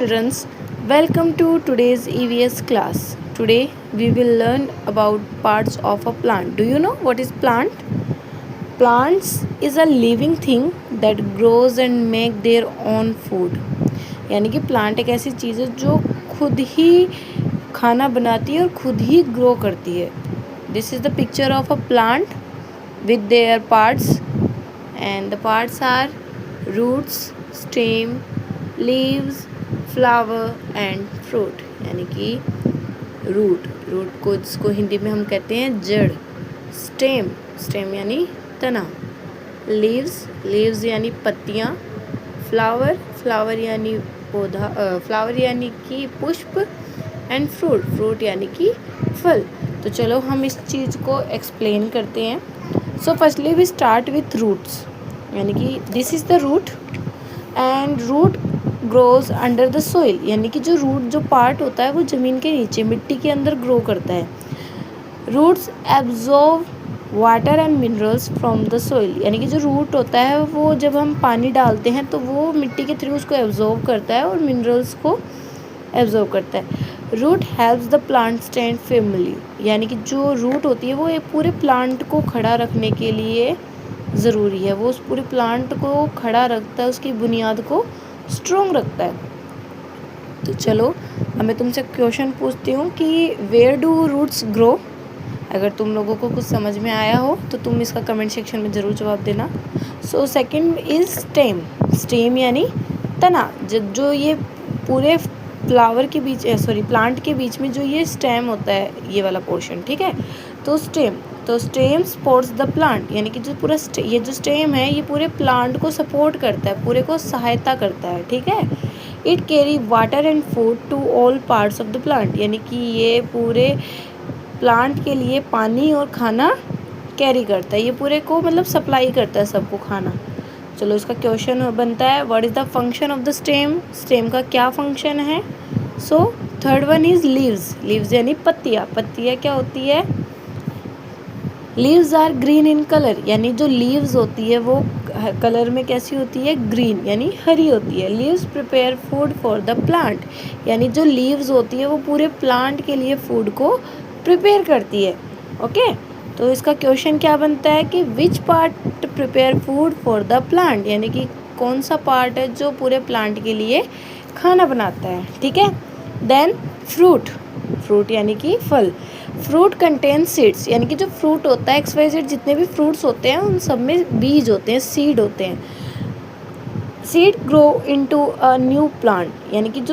students, welcome to today's EVS class. Today we will learn about parts of a plant. Do you know what is plant? Plants is a living thing that grows and make their own food. यानी कि plant एक ऐसी चीज़ है जो खुद ही खाना बनाती है और खुद ही ग्रो करती है. This is the picture of a plant with their parts, and the parts are roots, stem, leaves, flower and fruit. यानी कि रूट को जिसको हिंदी में हम कहते हैं जड़. स्टेम यानी तना. लीव्स यानी पत्तियाँ. फ्लावर यानी पौधा. फ्लावर यानी कि पुष्प. एंड फ्रूट यानी कि फल. तो चलो हम इस चीज़ को एक्सप्लेन करते हैं. So firstly we start with roots. यानी कि this is the root and root grows under the soil. यानी कि जो पार्ट होता है वो ज़मीन के नीचे मिट्टी के अंदर ग्रो करता है. Roots absorb water and minerals from the soil. यानी कि जो रूट होता है वो जब हम पानी डालते हैं तो वो मिट्टी के थ्रू उसको एब्जॉर्ब करता है और मिनरल्स को एब्जॉर्ब करता है. Root helps the plant stand firmly. यानी कि जो रूट होती है वो एक पूरे प्लांट को खड़ा रखने के लिए ज़रूरी है. वो उस पूरे प्लांट को खड़ा रखता है, उसकी बुनियाद को स्ट्रॉन्ग रखता है. तो चलो अब मैं तुमसे क्वेश्चन पूछती हूँ कि वेयर डू रूट्स ग्रो. अगर तुम लोगों को कुछ समझ में आया हो तो तुम इसका कमेंट सेक्शन में ज़रूर जवाब देना. सो सेकंड इज़ स्टेम यानी तना. जो ये पूरे फ्लावर के बीच प्लांट के बीच में जो ये स्टेम होता है, ये वाला पोर्शन, ठीक है. तो स्टेम सपोर्ट्स द प्लांट. यानी कि जो पूरा ये जो स्टेम है ये पूरे प्लांट को सपोर्ट करता है, पूरे को सहायता करता है, ठीक है. It carry water and food to all parts of the plant. यानी कि ये पूरे प्लांट के लिए पानी और खाना कैरी करता है. ये पूरे को मतलब सप्लाई करता है सबको खाना. चलो इसका क्वेश्चन बनता है what is the function of the stem का क्या फंक्शन है. So third one is leaves यानी पत्तियाँ क्या होती है. Leaves are green in colour. यानी जो लीव्स होती है वो कलर में कैसी होती है, ग्रीन यानी हरी होती है. Leaves prepare food for the plant. यानी जो लीव्स होती है वो पूरे प्लांट के लिए फूड को प्रिपेयर करती है. ओके तो इसका क्वेश्चन क्या बनता है कि which part prepare food for the plant. यानी कि कौन सा पार्ट है जो पूरे प्लांट के लिए खाना बनाता है, ठीक है. देन फ्रूट यानी कि फल. Fruit contain seeds. यानी कि जो फ्रूट होता है XYZ जितने भी फ्रूट्स होते हैं उन सब में बीज होते हैं, सीड होते हैं. Seed grow into a new plant. यानी कि जो